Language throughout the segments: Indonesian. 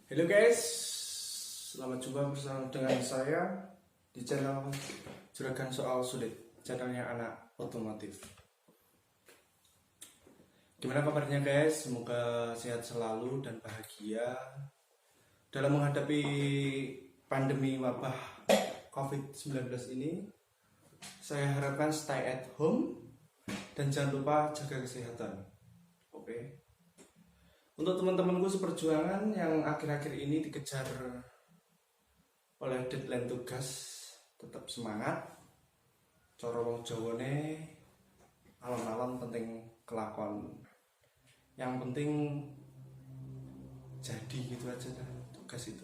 Halo guys, selamat jumpa bersama dengan saya di channel Juragan Soal Sulit, channelnya anak otomotif. Gimana kabarnya guys? Semoga sehat selalu dan bahagia dalam menghadapi pandemi wabah COVID-19 ini. Saya harapkan stay at home dan jangan lupa jaga kesehatan. Oke. Untuk teman-temanku seperjuangan yang akhir-akhir ini dikejar oleh deadline tugas, tetap semangat. Cara wong Jawane alon-alon penting kelakon. Yang penting jadi gitu aja dah tugas itu.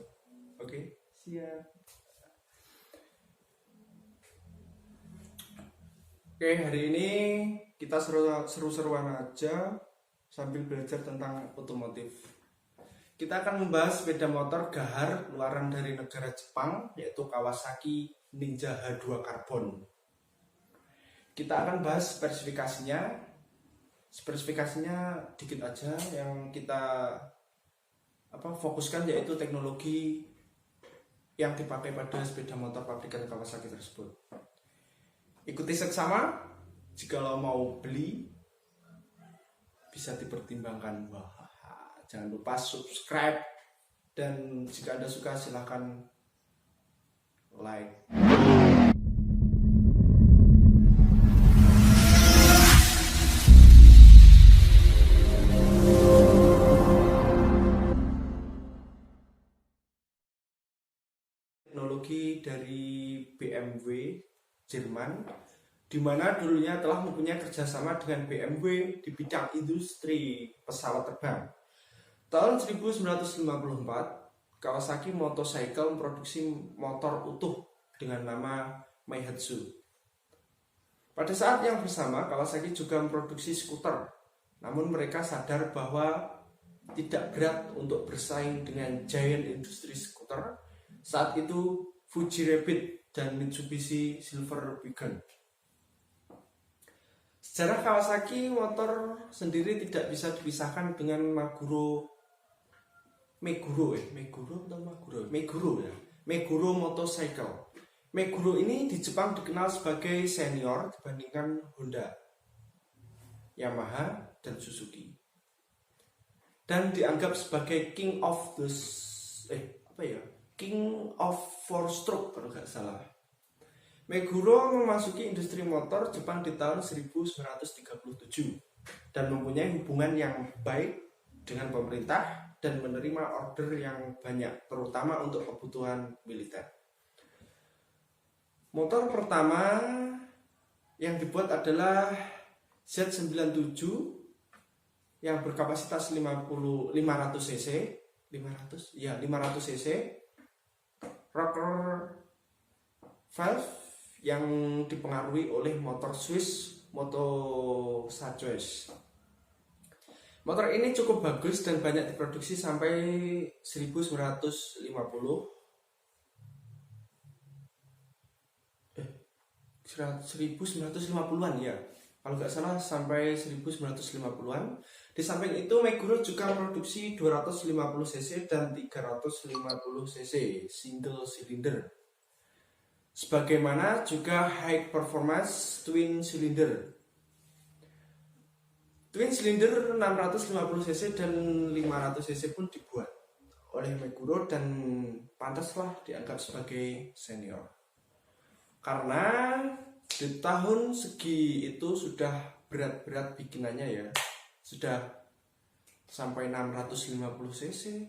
Oke, siap. Oke, hari ini kita seru-seruan aja sambil belajar tentang otomotif. Kita akan membahas sepeda motor gahar keluaran dari negara Jepang, yaitu Kawasaki Ninja H2 Carbon. Kita akan bahas spesifikasinya. Spesifikasinya dikit aja, yang kita fokuskan yaitu teknologi yang dipakai pada sepeda motor pabrikan Kawasaki tersebut. Ikuti seksama. Jika lo mau beli, bisa dipertimbangkan. Wah, jangan lupa subscribe, dan jika Anda suka silahkan like. Teknologi dari BMW Jerman, di mana dulunya telah mempunyai kerjasama dengan BMW di bidang industri pesawat terbang. Tahun 1954, Kawasaki Motorcycle memproduksi motor utuh dengan nama Meihatsu. Pada saat yang bersama, Kawasaki juga memproduksi skuter, namun mereka sadar bahwa tidak berat untuk bersaing dengan giant industri skuter saat itu, Fuji Rabbit dan Mitsubishi Silver Wagon. Sejarah Kawasaki motor sendiri tidak bisa dipisahkan dengan Meguro Motorcycle. Meguro ini di Jepang dikenal sebagai senior dibandingkan Honda, Yamaha, dan Suzuki, dan dianggap sebagai King of four stroke kalau nggak salah. Meguro memasuki industri motor Jepang di tahun 1937 dan mempunyai hubungan yang baik dengan pemerintah dan menerima order yang banyak, terutama untuk kebutuhan militer. Motor pertama yang dibuat adalah Z97 yang berkapasitas 500 cc, rocker valve yang dipengaruhi oleh motor Swiss Moto Sachs. Motor ini cukup bagus dan banyak diproduksi sampai 1950-an ya. Kalau nggak salah sampai 1950-an. Di samping itu Meguro juga memproduksi 250 cc dan 350 cc single cylinder. Sebagaimana juga high performance twin cylinder. Twin cylinder 650 cc dan 500 cc pun dibuat oleh Meguro dan pantaslah dianggap sebagai senior. Karena di tahun segi itu sudah berat-berat bikinannya ya. Sudah sampai 650 cc,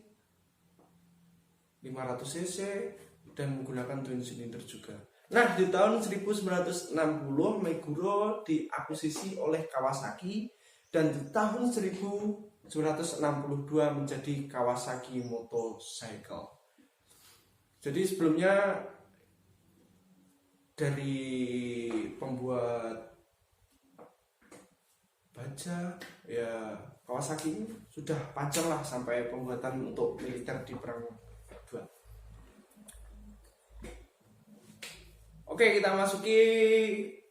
500 cc, dan menggunakan twin cylinder juga. Nah, di tahun 1960 Meguro diakuisisi oleh Kawasaki dan di tahun 1962 menjadi Kawasaki Motorcycle. Jadi sebelumnya dari pembuat baja ya Kawasaki sudah panjang lah sampai pembuatan untuk militer di perang kedua. Oke, kita masuki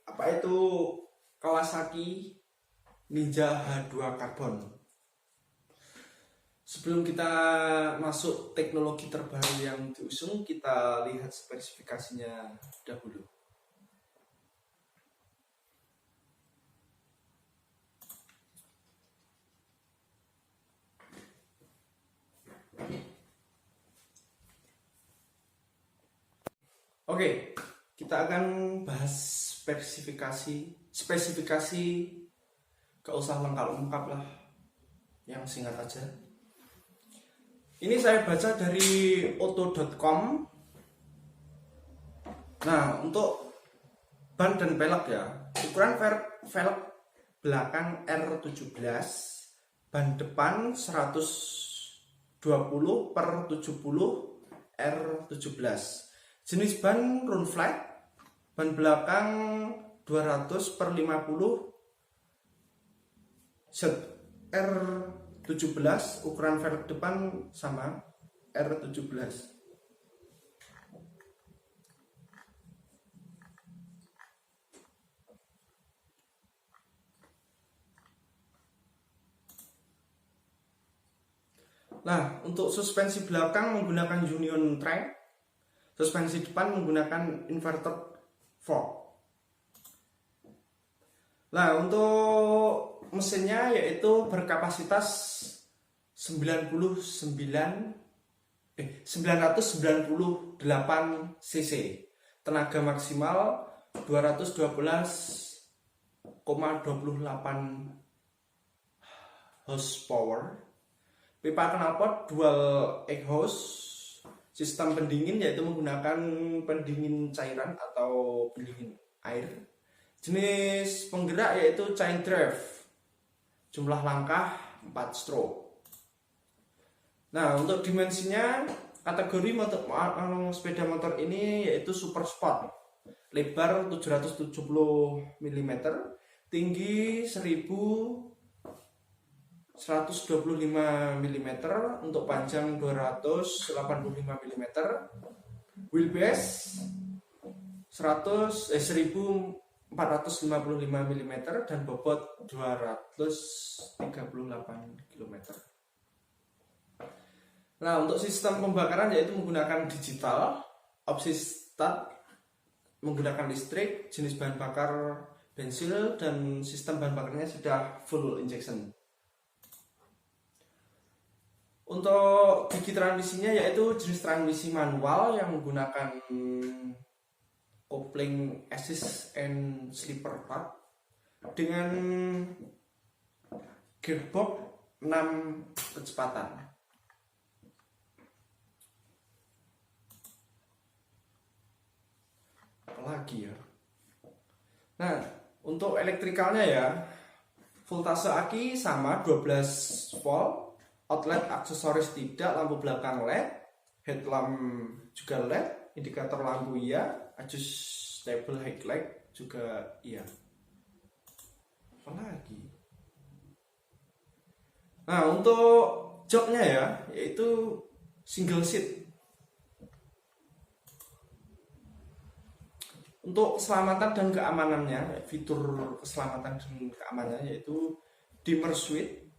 apa itu Kawasaki Ninja H2 Carbon. Sebelum kita masuk teknologi terbaru yang diusung, kita lihat spesifikasinya dahulu. Oke, kita akan bahas spesifikasi, gak usah lengkap-lengkap lah, yang singkat aja. Ini saya baca dari auto.com. Nah, untuk ban dan pelek ya, ukuran velg belakang R17, ban depan 120/70 R17. Jenis ban run flat, ban belakang 200/50 R17, ukuran velg depan sama R17. Nah, untuk suspensi belakang menggunakan Union Track, suspensi depan menggunakan inverted fork. Nah, untuk mesinnya yaitu berkapasitas 998 cc, tenaga maksimal 212,28 horsepower, pipa knalpot dual exhaust, sistem pendingin yaitu menggunakan pendingin cairan atau pendingin air, jenis penggerak yaitu chain drive, jumlah langkah 4 stroke. Nah, untuk dimensinya, kategori sepeda motor ini yaitu super sport, lebar 770 mm, tinggi 125 mm, untuk panjang 285 mm, wheelbase 1455 mm, dan bobot 238 km. Nah, untuk sistem pembakaran yaitu menggunakan digital, opsi start menggunakan listrik, jenis bahan bakar bensin, dan sistem bahan bakarnya sudah full injection. Untuk gigi transmisinya yaitu jenis transmisi manual yang menggunakan kopling assist and slipper part dengan gearbox 6 kecepatan. Apalagi ya. Nah, untuk elektrikalnya ya, voltase aki sama 12 volt, outlet aksesoris tidak, lampu belakang LED, headlamp juga LED, indikator lampu iya, adjustable headlight juga iya. Apa lagi? Nah, untuk joknya ya, yaitu single seat. Untuk keselamatan dan keamanannya, fitur keselamatan dan keamanannya yaitu dimmer switch,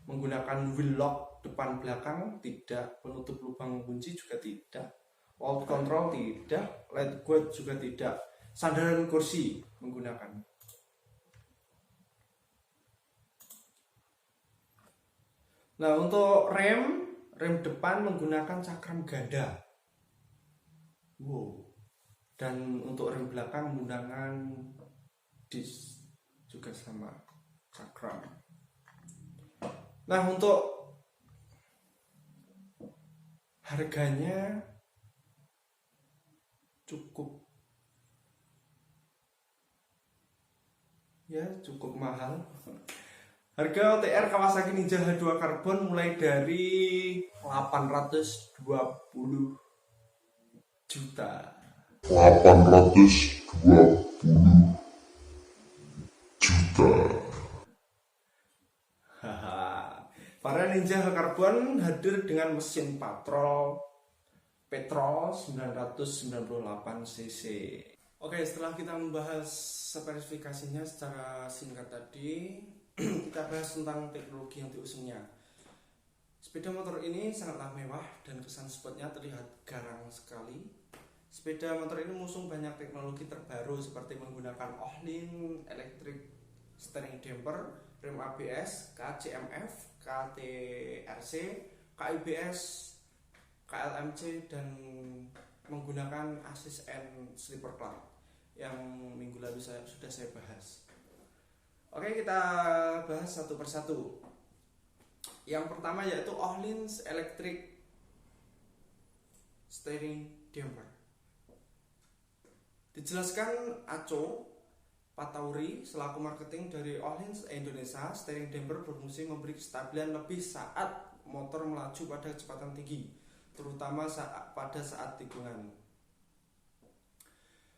menggunakan wheel lock depan belakang tidak, penutup lubang kunci juga tidak, wall control tidak, light guard juga tidak, sandaran kursi menggunakan. Nah, untuk rem depan menggunakan cakram ganda. Wow. Dan untuk rem belakang menggunakan disc juga sama cakram. Nah, untuk harganya cukup mahal. Harga OTR Kawasaki Ninja H2 Carbon mulai dari 820 juta. 820 juta. Para Ninja Carbon hadir dengan mesin petrol 998 cc. Oke, setelah kita membahas spesifikasinya secara singkat tadi, kita bahas tentang teknologi yang diusungnya. Sepeda motor ini sangatlah mewah dan kesan spotnya terlihat garang sekali. Sepeda motor ini mengusung banyak teknologi terbaru seperti menggunakan Ohlin Electric Steering Damper, rem ABS, KCMF, KTRC, KIBS, KLMC, dan menggunakan assist and slipper clutch yang minggu lalu sudah saya bahas. Oke, kita bahas satu persatu. Yang pertama yaitu Ohlin Electric Steering Damper. Dijelaskan Aco Patauri selaku marketing dari Ohlin Indonesia, steering damper berfungsi memberi kestabilan lebih saat motor melaju pada kecepatan tinggi, terutama pada saat tikungan.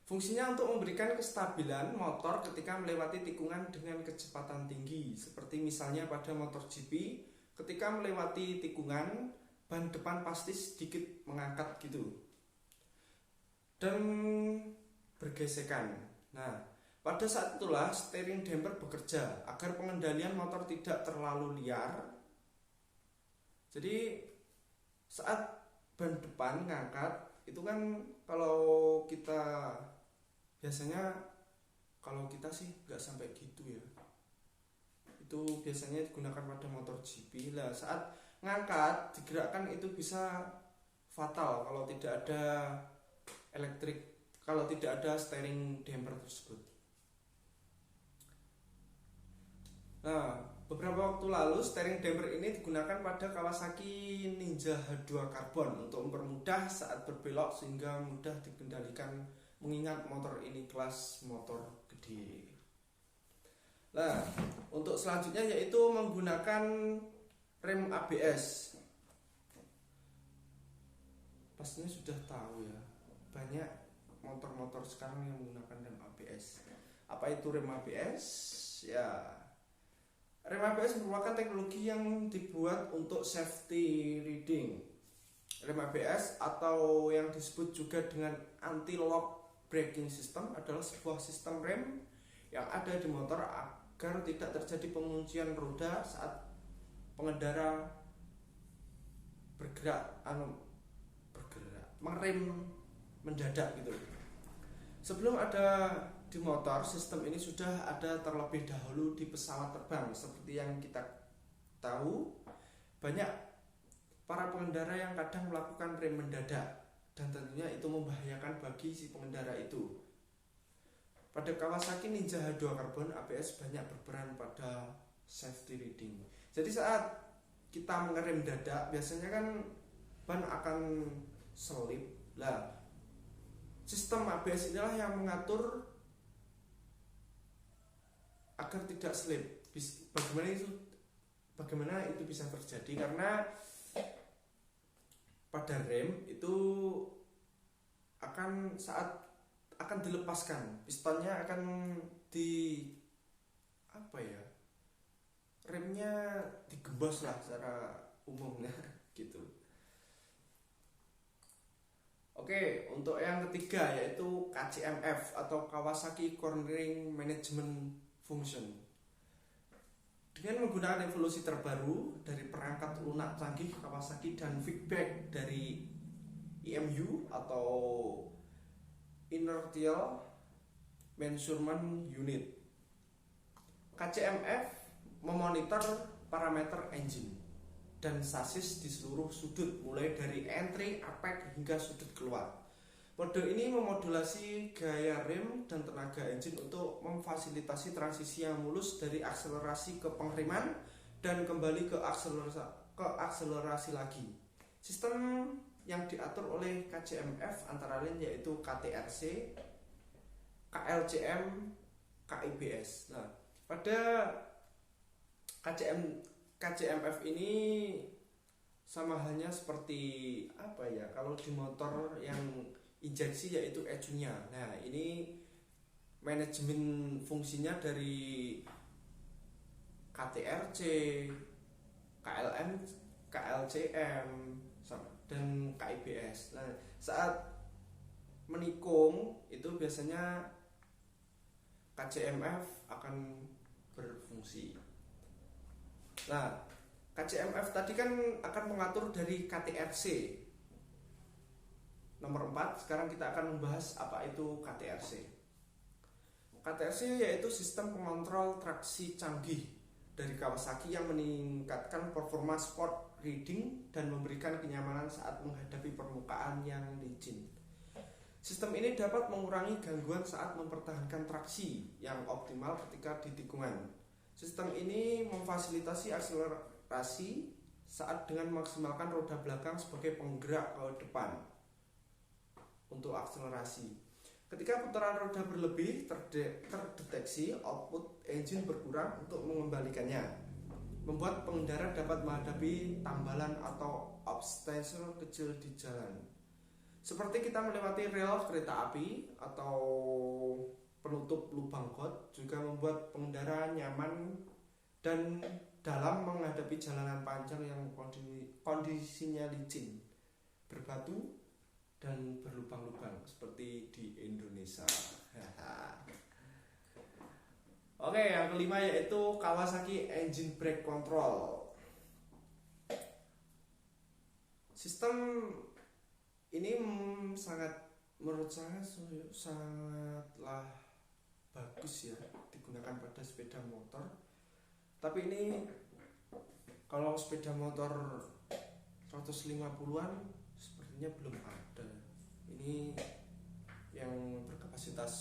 Fungsinya untuk memberikan kestabilan motor ketika melewati tikungan dengan kecepatan tinggi, seperti misalnya pada motor GP, ketika melewati tikungan, ban depan pasti sedikit mengangkat gitu dan bergesekan. Nah, pada saat itulah steering damper bekerja agar pengendalian motor tidak terlalu liar. Jadi saat ban depan ngangkat itu kan kalau kita biasanya, kalau kita sih nggak sampai gitu ya. Itu biasanya digunakan pada motor GP lah. Saat ngangkat digerakkan itu bisa fatal kalau tidak ada kalau tidak ada steering damper tersebut. Nah, beberapa waktu lalu steering damper ini digunakan pada Kawasaki Ninja H2 Carbon untuk mempermudah saat berbelok sehingga mudah dikendalikan, mengingat motor ini kelas motor gede. Nah, untuk selanjutnya yaitu menggunakan rem ABS. Pastinya sudah tahu ya, banyak motor-motor sekarang yang menggunakan rem ABS. Apa itu rem ABS? Ya, rem ABS merupakan teknologi yang dibuat untuk safety riding. Rem ABS atau yang disebut juga dengan anti-lock braking system adalah sebuah sistem rem yang ada di motor agar tidak terjadi penguncian roda saat pengendara mengerem mendadak gitu. Sebelum ada di motor, sistem ini sudah ada terlebih dahulu di pesawat terbang. Seperti yang kita tahu, banyak para pengendara yang kadang melakukan rem mendadak, dan tentunya itu membahayakan bagi si pengendara itu. Pada Kawasaki Ninja H2 Carbon, ABS banyak berperan pada safety riding. Jadi saat kita mengerem mendadak, biasanya kan ban akan selip. Lah, sistem ABS inilah yang mengatur agar tidak slip. Bagaimana itu bisa terjadi? Karena pada rem itu akan dilepaskan, pistonnya akan remnya digembos lah secara umumnya gitu. Oke, untuk yang ketiga yaitu KCMF atau Kawasaki Cornering Management Function. Dengan menggunakan evolusi terbaru dari perangkat lunak canggih Kawasaki dan feedback dari IMU atau Inertial Measurement Unit, KCMF memonitor parameter engine dan sasis di seluruh sudut, mulai dari entry, apex hingga sudut keluar. Mode ini memodulasi gaya rem dan tenaga engine untuk memfasilitasi transisi yang mulus dari akselerasi ke pengereman dan kembali ke akselerasi lagi. Sistem yang diatur oleh KCMF antara lain yaitu KTRC, KLCM, KIBS. Nah, pada KCMF ini sama halnya seperti kalau di motor yang injeksi yaitu ECU-nya. Nah, ini manajemen fungsinya dari KTRC, KLCM dan KIBS. Nah, saat menikung itu biasanya KCMF akan berfungsi. Nah, KCMF tadi kan akan mengatur dari KTRC nomor 4. Sekarang kita akan membahas apa itu KTRC. KTRC yaitu sistem pengontrol traksi canggih dari Kawasaki yang meningkatkan performa sport riding dan memberikan kenyamanan saat menghadapi permukaan yang licin. Sistem ini dapat mengurangi gangguan saat mempertahankan traksi yang optimal ketika di tikungan. Sistem ini memfasilitasi akselerasi saat dengan maksimalkan roda belakang sebagai penggerak ke depan untuk akselerasi. Ketika putaran roda berlebih, terdeteksi output engine berkurang untuk mengembalikannya, membuat pengendara dapat menghadapi tambalan atau obstacle kecil di jalan. Seperti kita melewati rel kereta api atau penutup lubang got, juga membuat pengendara nyaman dan dalam menghadapi jalanan panjang yang kondisinya licin, berbatu, dan berlubang-lubang seperti di Indonesia. Oke, yang kelima yaitu Kawasaki Engine Brake Control. Sistem ini sangat, menurut saya sangatlah bagus ya digunakan pada sepeda motor. Tapi ini kalau sepeda motor 150-an sepertinya belum ada. Ini yang berkapasitas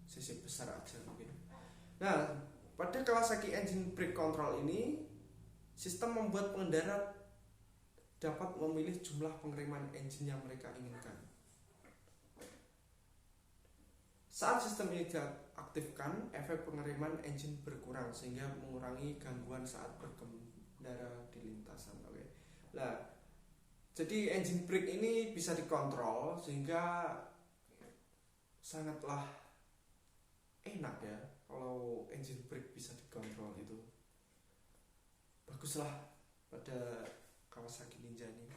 cc besar aja mungkin. Nah, pada Kawasaki Engine Brake Control ini, sistem membuat pengendara dapat memilih jumlah pengereman engine yang mereka inginkan. Saat sistem ini diaktifkan, efek pengereman engine berkurang sehingga mengurangi gangguan saat berkendara di lintasan. Oke. Nah, jadi engine brake ini bisa dikontrol sehingga sangatlah enak ya kalau engine brake bisa dikontrol. Itu baguslah pada Kawasaki Ninja ini.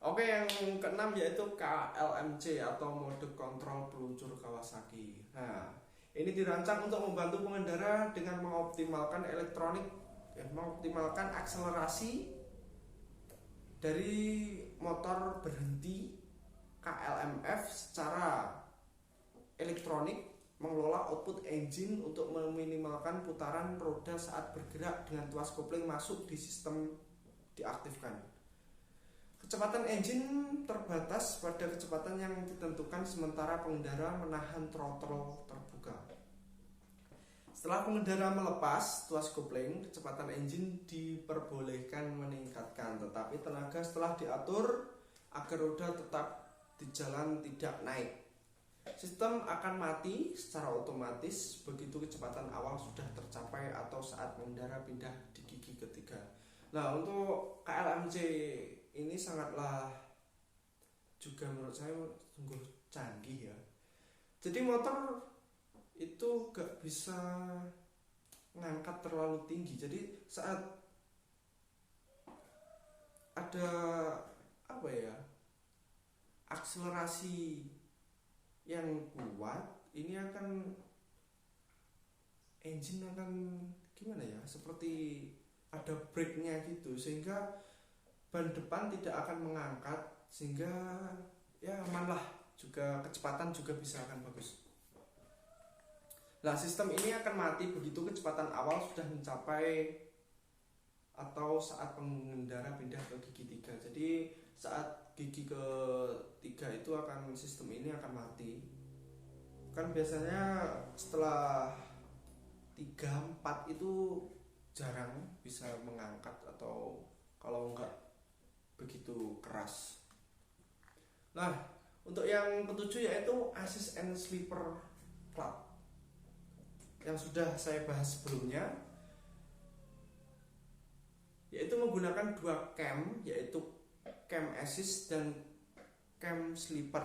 Oke, yang keenam yaitu KLMC atau mode kontrol peluncur Kawasaki. Nah, ini dirancang untuk membantu pengendara dengan mengoptimalkan elektronik, mengoptimalkan akselerasi dari motor berhenti. KLMF secara elektronik mengelola output engine untuk meminimalkan putaran roda saat bergerak dengan tuas kopling masuk di sistem diaktifkan. Kecepatan engine terbatas pada kecepatan yang ditentukan sementara pengendara menahan throttle terbuka. Setelah pengendara melepas tuas kopling, kecepatan engine diperbolehkan meningkatkan, tetapi tenaga setelah diatur agar roda tetap di jalan tidak naik. Sistem akan mati secara otomatis begitu kecepatan awal sudah tercapai atau saat pengendara pindah di gigi ketiga. Nah, untuk KLMC ini sangatlah juga menurut saya sungguh canggih ya. Jadi motor itu gak bisa ngangkat terlalu tinggi. Jadi saat ada apa ya, akselerasi yang kuat, ini akan engine akan gimana ya, seperti ada brake-nya gitu, sehingga ban depan tidak akan mengangkat, sehingga ya aman lah, juga kecepatan juga bisa akan bagus. Nah, sistem ini akan mati begitu kecepatan awal sudah mencapai atau saat pengendara pindah ke gigi 3. Jadi saat gigi ke-3 itu akan sistem ini akan mati. Kan biasanya setelah 3-4 itu jarang bisa mengangkat atau kalau enggak begitu keras. Nah, untuk yang ketujuh yaitu assist and sleeper clutch yang sudah saya bahas sebelumnya, yaitu menggunakan dua cam, yaitu cam assist dan cam sleeper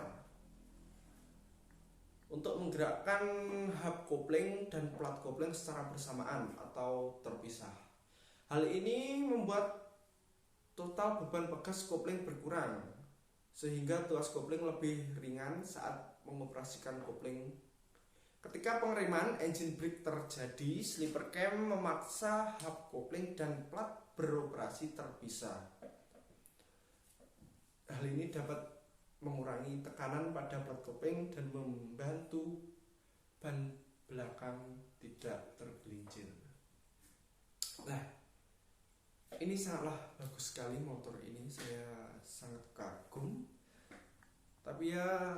untuk menggerakkan hub kopling dan plat kopling secara bersamaan atau terpisah. Hal ini membuat total beban pegas kopling berkurang sehingga tuas kopling lebih ringan saat mengoperasikan kopling. Ketika pengereman engine brake terjadi, sleeper cam memaksa hub kopling dan plat beroperasi terpisah. Hal ini dapat mengurangi tekanan pada plat kopling dan membantu ban belakang tidak tergelincir. Nah, ini sangatlah bagus sekali motor ini, saya sangat kagum. Tapi ya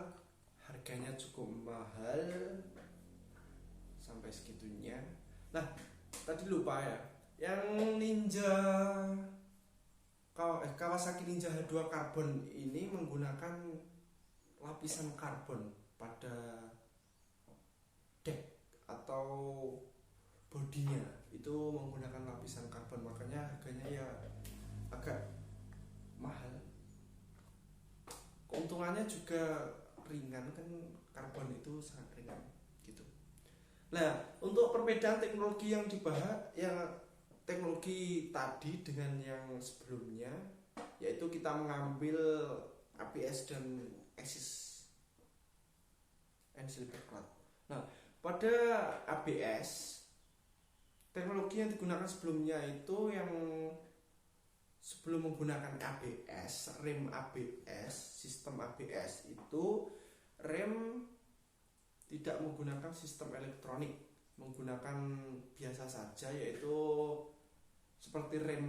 harganya cukup mahal sampai segitunya. Nah, tadi lupa ya, yang Kawasaki Ninja H2 Carbon ini menggunakan lapisan karbon pada deck atau bodinya, itu menggunakan lapisan karbon, makanya harganya ya agak mahal. Keuntungannya juga ringan, kan karbon itu sangat ringan gitu. Nah, untuk perbedaan teknologi yang dibahas, yang teknologi tadi dengan yang sebelumnya, yaitu kita mengambil ABS dan AXS and slipper clutch. Nah, pada ABS, teknologi yang digunakan sebelumnya itu yang sebelum menggunakan ABS, rem ABS, sistem ABS itu rem tidak menggunakan sistem elektronik, menggunakan biasa saja, yaitu seperti rem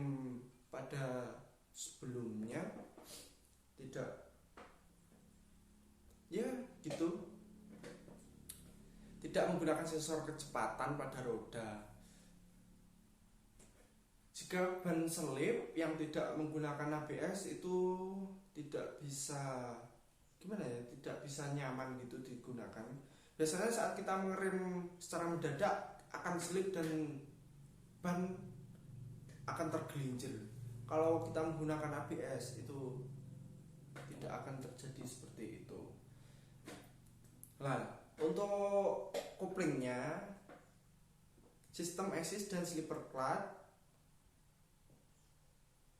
pada sebelumnya, tidak ya gitu, tidak menggunakan sensor kecepatan pada roda. Jika ban selip yang tidak menggunakan ABS itu tidak bisa tidak bisa nyaman gitu digunakan. Biasanya saat kita mengerem secara mendadak akan selip dan ban akan tergelincir. Kalau kita menggunakan ABS itu tidak akan terjadi seperti itu. Nah, untuk koplingnya, sistem AXS dan slipper clutch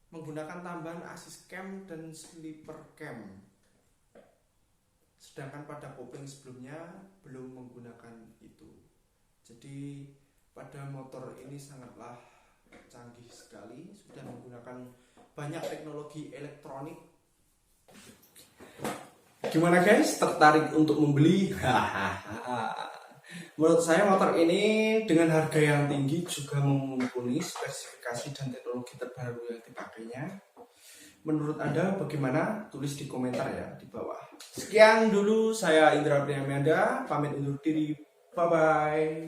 menggunakan tambahan assist cam dan slipper cam. Sedangkan pada kopling sebelumnya belum menggunakan itu. Jadi pada motor ini sangatlah canggih sekali, sudah menggunakan banyak teknologi elektronik. Gimana guys, tertarik untuk membeli? Menurut saya motor ini dengan harga yang tinggi juga mumpuni spesifikasi dan teknologi terbaru yang dipakainya. Menurut Anda bagaimana? Tulis di komentar ya di bawah. Sekian dulu, saya Indra Priyamyanda, pamit undur diri. Bye bye.